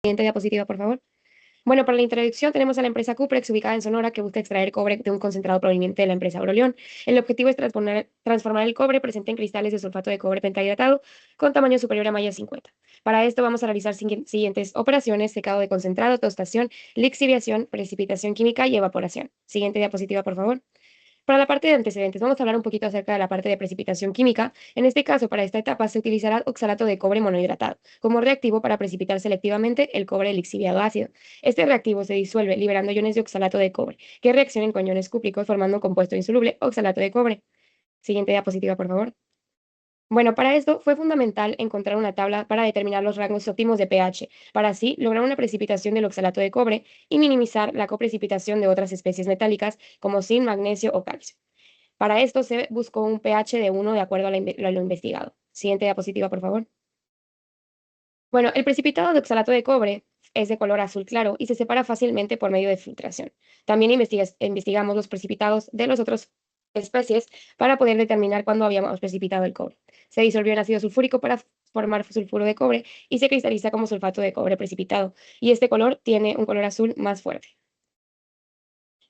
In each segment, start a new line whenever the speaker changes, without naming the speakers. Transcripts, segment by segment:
Siguiente diapositiva, por favor. Bueno, para la introducción tenemos a la empresa Cuprex, ubicada en Sonora, que busca extraer cobre de un concentrado proveniente de la empresa Aurolión. El objetivo es transformar el cobre presente en cristales de sulfato de cobre pentahidratado con tamaño superior a malla 50. Para esto vamos a realizar siguientes operaciones: secado de concentrado, tostación, lixiviación, precipitación química y evaporación. Siguiente diapositiva, por favor. Para la parte de antecedentes, vamos a hablar un poquito acerca de la parte de precipitación química. En este caso, para esta etapa se utilizará oxalato de cobre monohidratado como reactivo para precipitar selectivamente el cobre lixiviado ácido. Este reactivo se disuelve liberando iones de oxalato de cobre, que reaccionan con iones cúpricos formando un compuesto insoluble, oxalato de cobre. Siguiente diapositiva, por favor. Bueno, para esto fue fundamental encontrar una tabla para determinar los rangos óptimos de pH, para así lograr una precipitación del oxalato de cobre y minimizar la coprecipitación de otras especies metálicas como zinc, magnesio o calcio. Para esto se buscó un pH de 1 de acuerdo a lo investigado. Siguiente diapositiva, por favor. Bueno, el precipitado de oxalato de cobre es de color azul claro y se separa fácilmente por medio de filtración. También investigamos los precipitados de las otras especies para poder determinar cuándo habíamos precipitado el cobre. Se disolvió en ácido sulfúrico para formar sulfuro de cobre y se cristaliza como sulfato de cobre precipitado. Y este color tiene un color azul más fuerte.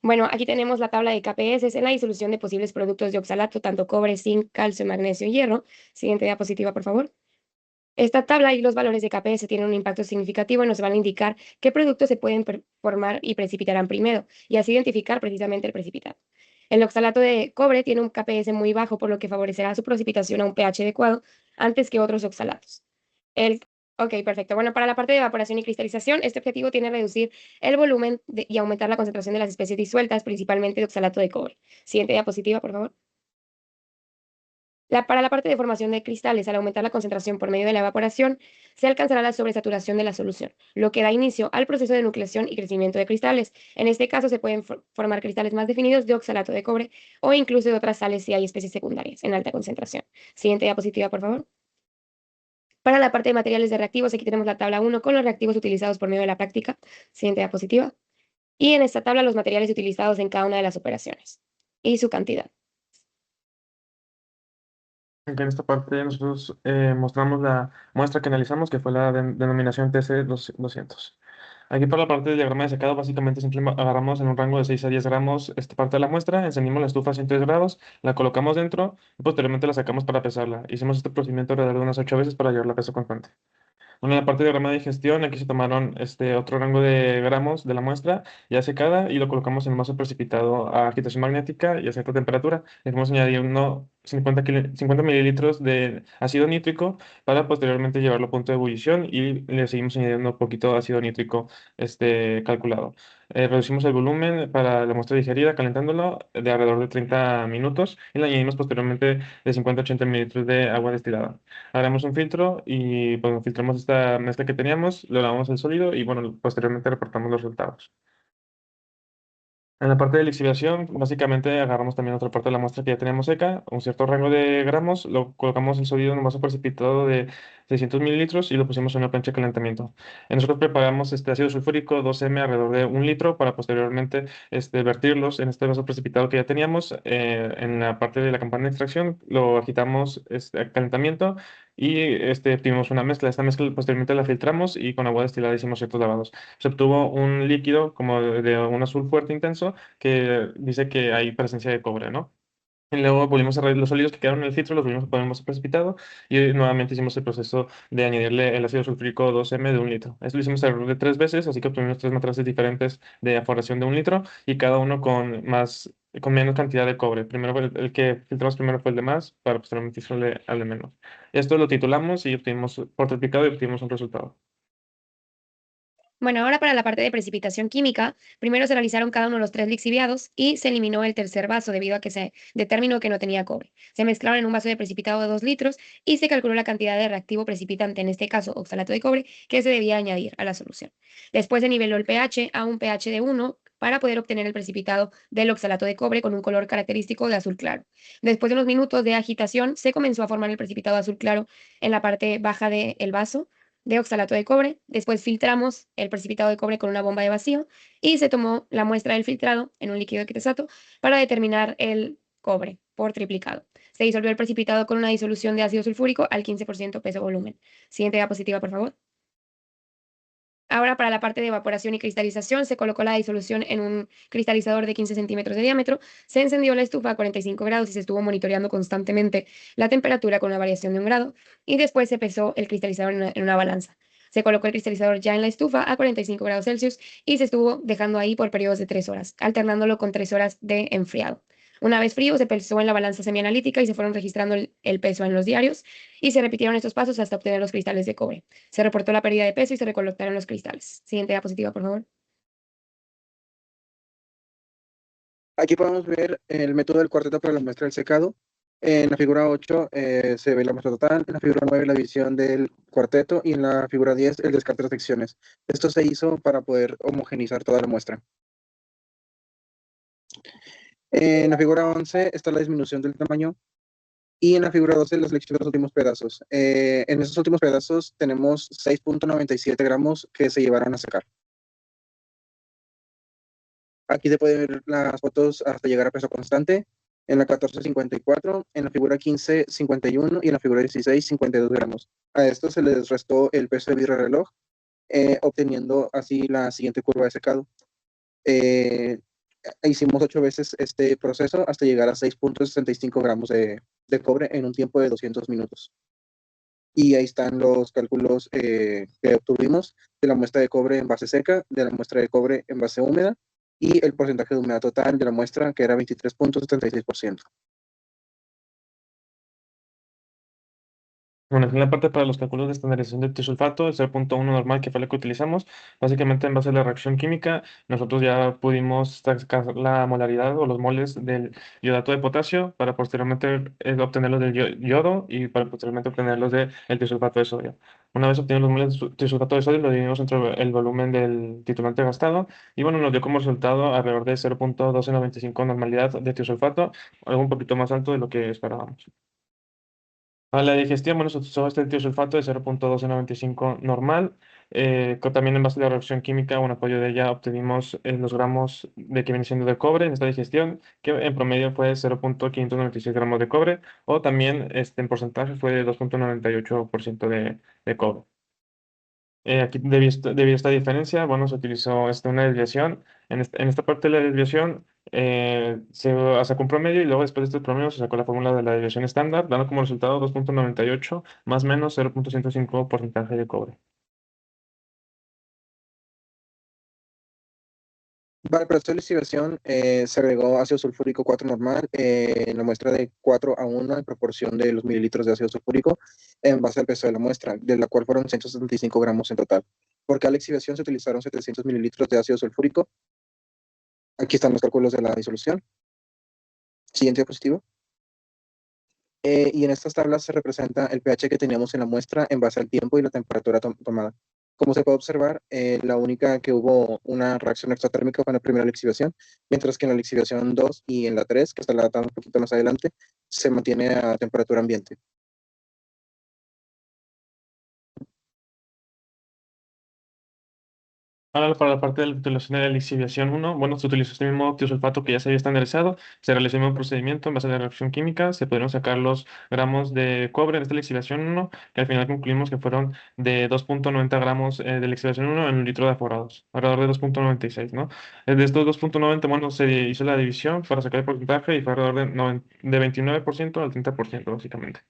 Bueno, aquí tenemos la tabla de KPS en la disolución de posibles productos de oxalato, tanto cobre, zinc, calcio, magnesio y hierro. Siguiente diapositiva, por favor. Esta tabla y los valores de KPS tienen un impacto significativo y nos van a indicar qué productos se pueden formar y precipitarán primero, y así identificar precisamente el precipitado. El oxalato de cobre tiene un KPS muy bajo, por lo que favorecerá su precipitación a un pH adecuado antes que otros oxalatos. El, ok, perfecto. Bueno, para la parte de evaporación y cristalización, este objetivo tiene reducir el volumen y aumentar la concentración de las especies disueltas, principalmente de oxalato de cobre. Siguiente diapositiva, por favor. Para la parte de formación de cristales, al aumentar la concentración por medio de la evaporación, se alcanzará la sobresaturación de la solución, lo que da inicio al proceso de nucleación y crecimiento de cristales. En este caso, se pueden formar cristales más definidos de oxalato de cobre o incluso de otras sales si hay especies secundarias en alta concentración. Siguiente diapositiva, por favor. Para la parte de materiales de reactivos, aquí tenemos la tabla 1 con los reactivos utilizados por medio de la práctica. Siguiente diapositiva. Y en esta tabla los materiales utilizados en cada una de las operaciones y su cantidad.
En esta parte nosotros mostramos la muestra que analizamos, que fue la denominación TC200. Aquí para la parte del diagrama de secado, básicamente simplemente agarramos en un rango de 6 a 10 gramos esta parte de la muestra, encendimos la estufa a 103 grados, la colocamos dentro y posteriormente la sacamos para pesarla. Hicimos este procedimiento alrededor de unas 8 veces para llevarla a peso constante. Bueno, en la parte de diagrama de digestión, aquí se tomaron otro rango de gramos de la muestra ya secada y lo colocamos en un vaso precipitado a agitación magnética y a cierta temperatura. Le vamos a añadir 50 mililitros de ácido nítrico para posteriormente llevarlo a punto de ebullición y le seguimos añadiendo un poquito de ácido nítrico calculado. Reducimos el volumen para la muestra digerida calentándolo de alrededor de 30 minutos y le añadimos posteriormente de 50 a 80 mililitros de agua destilada. Haremos un filtro y bueno, filtramos esta mezcla que teníamos, lo lavamos el sólido y bueno, posteriormente reportamos los resultados. En la parte de lixiviación, básicamente agarramos también otra parte de la muestra que ya teníamos seca, un cierto rango de gramos, lo colocamos el sólido en un vaso precipitado de 600 mililitros y lo pusimos en una plancha de calentamiento. Nosotros preparamos este ácido sulfúrico 2M alrededor de 1 litro para posteriormente vertirlos en este vaso precipitado que ya teníamos. En la parte de la campana de extracción lo agitamos a calentamiento y obtuvimos una mezcla. Esta mezcla posteriormente la filtramos y con agua destilada hicimos ciertos lavados. Se obtuvo un líquido como de un azul fuerte intenso que dice que hay presencia de cobre, ¿no? Y luego volvimos a los sólidos que quedaron en el filtro, los volvimos a poner más precipitado y nuevamente hicimos el proceso de añadirle el ácido sulfúrico 2M de 1 litro. Esto lo hicimos alrededor de 3 veces, así que obtuvimos 3 matraces diferentes de evaporación de 1 litro y cada uno con menos cantidad de cobre. Primero el que filtramos primero fue el de más para posteriormente filtrarle al de menos. Esto lo titulamos y obtuvimos por triplicado y obtuvimos un resultado.
Bueno, ahora para la parte de precipitación química, primero se realizaron cada uno de los 3 lixiviados y se eliminó el tercer vaso debido a que se determinó que no tenía cobre. Se mezclaron en un vaso de precipitado de 2 litros y se calculó la cantidad de reactivo precipitante, en este caso oxalato de cobre, que se debía añadir a la solución. Después se niveló el pH a un pH de 1 para poder obtener el precipitado del oxalato de cobre con un color característico de azul claro. Después de unos minutos de agitación, se comenzó a formar el precipitado azul claro en la parte baja del vaso de oxalato de cobre. Después filtramos el precipitado de cobre con una bomba de vacío y se tomó la muestra del filtrado en un líquido de quetesato para determinar el cobre por triplicado. Se disolvió el precipitado con una disolución de ácido sulfúrico al 15% peso volumen. Siguiente diapositiva, por favor. Ahora para la parte de evaporación y cristalización se colocó la disolución en un cristalizador de 15 centímetros de diámetro, se encendió la estufa a 45 grados y se estuvo monitoreando constantemente la temperatura con una variación de 1 grado y después se pesó el cristalizador en una balanza. Se colocó el cristalizador ya en la estufa a 45 grados Celsius y se estuvo dejando ahí por periodos de 3 horas, alternándolo con 3 horas de enfriado. Una vez frío, se pesó en la balanza semianalítica y se fueron registrando el peso en los diarios y se repitieron estos pasos hasta obtener los cristales de cobre. Se reportó la pérdida de peso y se recolocaron los cristales. Siguiente diapositiva, por favor.
Aquí podemos ver el método del cuarteto para la muestra del secado. En la figura 8 se ve la muestra total, en la figura 9 la división del cuarteto y en la figura 10 el descarte de secciones. Esto se hizo para poder homogeneizar toda la muestra. En la figura 11 está la disminución del tamaño y en la figura 12 la selección de los últimos pedazos. En esos últimos pedazos tenemos 6.97 gramos que se llevaron a secar. Aquí se pueden ver las fotos hasta llegar a peso constante. En la 14.54, en la figura 15.51 y en la figura 16, 52 gramos. A esto se les restó el peso de vidrio reloj, obteniendo así la siguiente curva de secado. Hicimos 8 veces este proceso hasta llegar a 6.65 gramos de cobre en un tiempo de 200 minutos. Y ahí están los cálculos que obtuvimos de la muestra de cobre en base seca, de la muestra de cobre en base húmeda y el porcentaje de humedad total de la muestra, que era 23.76%.
Bueno, aquí en la parte para los cálculos de estandarización del tiosulfato, el 0.1 normal, que fue el que utilizamos, básicamente en base a la reacción química, nosotros ya pudimos sacar la molaridad o los moles del iodato de potasio para posteriormente obtenerlos del yodo y para posteriormente obtenerlos del tiosulfato de sodio. Una vez obtenidos los moles de tiosulfato de sodio, lo dividimos entre el volumen del titulante gastado y bueno, nos dio como resultado alrededor de 0.1295 normalidad de tiosulfato, algo un poquito más alto de lo que esperábamos. A la digestión, bueno, se utilizó este tiosulfato de 0.1295 normal, también en base a la reacción química, un apoyo de ella obtuvimos los gramos de que viene siendo de cobre en esta digestión, que en promedio fue 0.596 gramos de cobre, o también en porcentaje fue de 2.98% de cobre. Aquí, debido a esta diferencia, bueno, se utilizó una desviación. En esta parte de la desviación se sacó un promedio y luego después de este promedio se sacó la fórmula de la desviación estándar, dando como resultado 2.98 más o menos 0.105 porcentaje de cobre.
Para el proceso de lixiviación se agregó ácido sulfúrico 4 normal en la muestra de 4 a 1 en proporción de los mililitros de ácido sulfúrico en base al peso de la muestra, de la cual fueron 175 gramos en total. Por cada lixiviación se utilizaron 700 mililitros de ácido sulfúrico. Aquí están los cálculos de la disolución. Siguiente diapositiva. Y en estas tablas se representa el pH que teníamos en la muestra en base al tiempo y la temperatura tomada. Como se puede observar, la única que hubo una reacción exotérmica fue en la primera lixiviación, mientras que en la lixiviación 2 y en la 3, que está la tabla un poquito más adelante, se mantiene a temperatura ambiente.
Ahora, para la parte de la utilización de la lixiviación 1, bueno, se utilizó este mismo tiosulfato que ya se había estandarizado, se realizó el mismo procedimiento en base a la reacción química, se pudieron sacar los gramos de cobre de esta lixiviación 1, que al final concluimos que fueron de 2.90 gramos de lixiviación 1 en un litro de evaporados, alrededor de 2.96, ¿no? De estos 2.90, bueno, se hizo la división para sacar el porcentaje y fue alrededor de 29% al 30%, básicamente.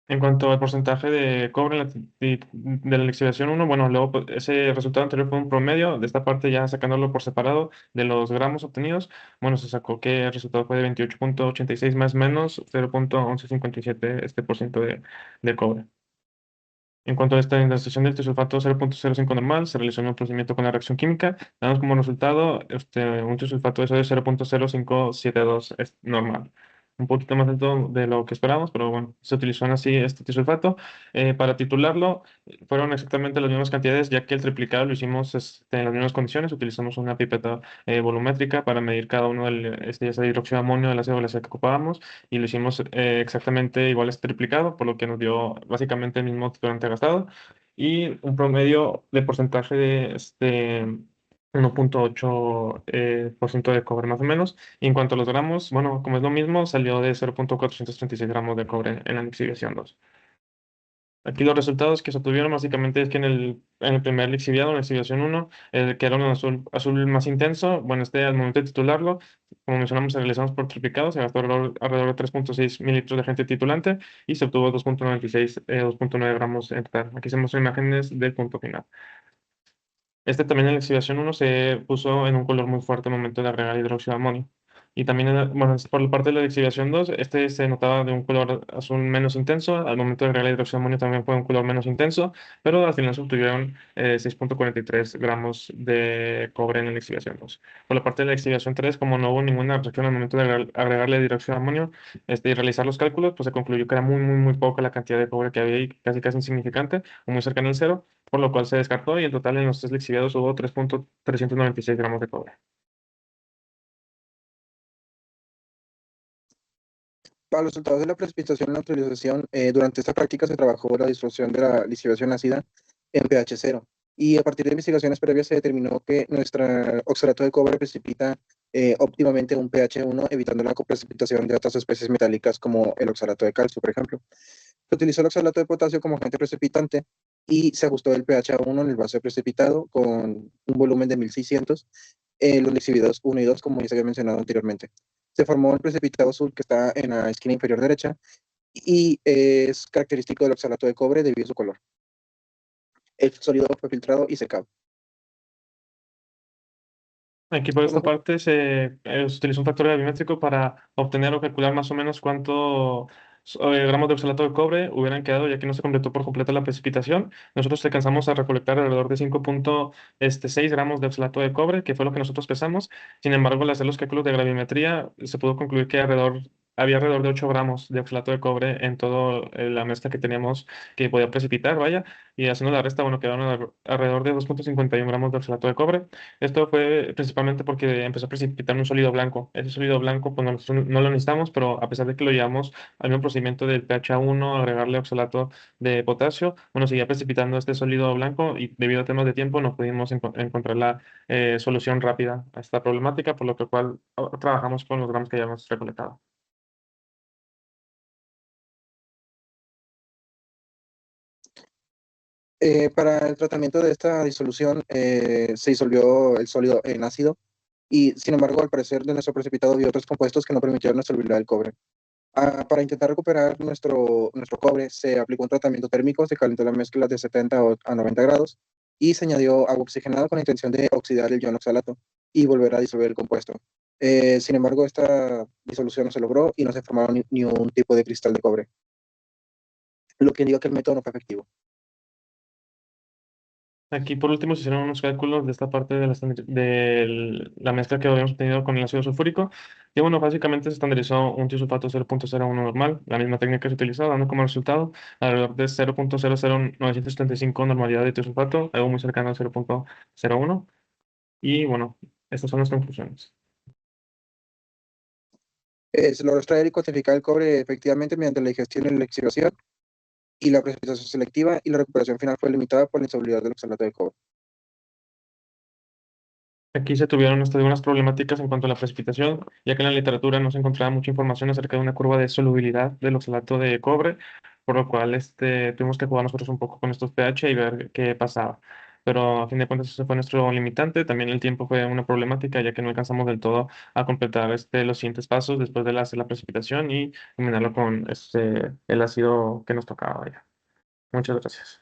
En cuanto al porcentaje de cobre de la lixiviación 1, bueno, luego pues, ese resultado anterior fue un promedio, de esta parte ya sacándolo por separado de los gramos obtenidos, bueno, se sacó que el resultado fue de 28.86 más menos 0.1157 por ciento de cobre. En cuanto a esta industrialización del tiosulfato 0.05 normal, se realizó un procedimiento con la reacción química, damos como resultado un tiosulfato de sodio 0.0572 es normal. Un poquito más alto de lo que esperábamos, pero bueno, se utilizó aún así este tiosulfato. Para titularlo, fueron exactamente las mismas cantidades, ya que el triplicado lo hicimos en las mismas condiciones. Utilizamos una pipeta volumétrica para medir cada uno ya sea hidróxido de amonio del ácido glacial que ocupábamos y lo hicimos exactamente igual a este triplicado, por lo que nos dio básicamente el mismo titulante gastado y un promedio de porcentaje de 1.8 por ciento de cobre más o menos. Y en cuanto a los gramos, bueno, como es lo mismo, salió de 0.436 gramos de cobre en la lixiviación 2. Aquí los resultados que se obtuvieron básicamente es que en el primer lixiviado, en la lixiviación 1, que era un azul más intenso, bueno, al momento de titularlo, como mencionamos, se realizamos por triplicado, se gastó alrededor de 3.6 mililitros de agente titulante y se obtuvo 2.96, 2.9 gramos en total. Aquí se muestran imágenes del punto final. También en la lixiviación 1 se puso en un color muy fuerte al momento de agregar hidróxido de amonio. Y también, bueno, por la parte de la lixiviación 2, se notaba de un color azul menos intenso. Al momento de agregar hidróxido de amonio también fue un color menos intenso, pero al final se obtuvieron 6.43 gramos de cobre en la lixiviación 2. Por la parte de la lixiviación 3, como no hubo ninguna reacción al momento de agregarle hidróxido de amonio y realizar los cálculos, pues se concluyó que era muy, muy, muy poca la cantidad de cobre que había y casi, casi insignificante o muy cercana al cero, por lo cual se descartó y en total en los tres lixiviados hubo 3.396 gramos de cobre.
Para los resultados de la precipitación y neutralización, durante esta práctica se trabajó la disolución de la lixiviación ácida en pH 0. Y a partir de investigaciones previas se determinó que nuestro oxalato de cobre precipita óptimamente un pH 1, evitando la coprecipitación de otras especies metálicas como el oxalato de calcio, por ejemplo. Se utilizó el oxalato de potasio como agente precipitante y se ajustó el pH a 1 en el vaso precipitado con un volumen de 1600 en los lixiviados 1 y 2, como ya se había mencionado anteriormente. Se formó el precipitado azul que está en la esquina inferior derecha y es característico del oxalato de cobre debido a su color. El sólido fue filtrado y secado.
Aquí por esta parte se utilizó un factor gravimétrico para obtener o calcular más o menos cuánto gramos de oxalato de cobre hubieran quedado, ya que no se completó por completo la precipitación. Nosotros alcanzamos a recolectar alrededor de 5.6 gramos de oxalato de cobre, que fue lo que nosotros pesamos. Sin embargo, al hacer los cálculos de gravimetría, se pudo concluir que había alrededor de 8 gramos de oxalato de cobre en toda la mezcla que teníamos que podía precipitar, vaya. Y haciendo la resta, bueno, quedaron alrededor de 2.51 gramos de oxalato de cobre. Esto fue principalmente porque empezó a precipitar un sólido blanco. Ese sólido blanco, pues nosotros no lo necesitamos, pero a pesar de que lo llevamos al mismo procedimiento del pH 1, agregarle oxalato de potasio, bueno, seguía precipitando este sólido blanco y debido a temas de tiempo no pudimos encontrar la solución rápida a esta problemática, por lo cual trabajamos con los gramos que ya hemos recolectado.
Para el tratamiento de esta disolución se disolvió el sólido en ácido y, sin embargo, al parecer de nuestro precipitado había otros compuestos que no permitieron la solubilidad del cobre. Para intentar recuperar nuestro cobre, se aplicó un tratamiento térmico, se calentó la mezcla de 70 a 90 grados y se añadió agua oxigenada con la intención de oxidar el ion oxalato y volver a disolver el compuesto. Sin embargo, esta disolución no se logró y no se formaron ni un tipo de cristal de cobre, lo que indica que el método no fue efectivo.
Aquí por último se hicieron unos cálculos de esta parte de la mezcla que habíamos obtenido con el ácido sulfúrico. Y bueno, básicamente se estandarizó un tiosulfato 0.01 normal, la misma técnica que se utilizó, dando como resultado alrededor de 0.00975 normalidad de tiosulfato, algo muy cercano al 0.01. Y bueno, estas son las conclusiones.
Se logró extraer y cuantificar el cobre efectivamente mediante la digestión y la lixiviación y la precipitación selectiva, y la recuperación final fue limitada por la insolubilidad del oxalato de cobre.
Aquí se tuvieron algunas problemáticas en cuanto a la precipitación, ya que en la literatura no se encontraba mucha información acerca de una curva de solubilidad del oxalato de cobre, por lo cual tuvimos que jugar nosotros un poco con estos pH y ver qué pasaba. Pero a fin de cuentas ese fue nuestro limitante. También el tiempo fue una problemática, ya que no alcanzamos del todo a completar los siguientes pasos después de hacer la precipitación y combinarlo con el ácido que nos tocaba. Vaya. Muchas gracias.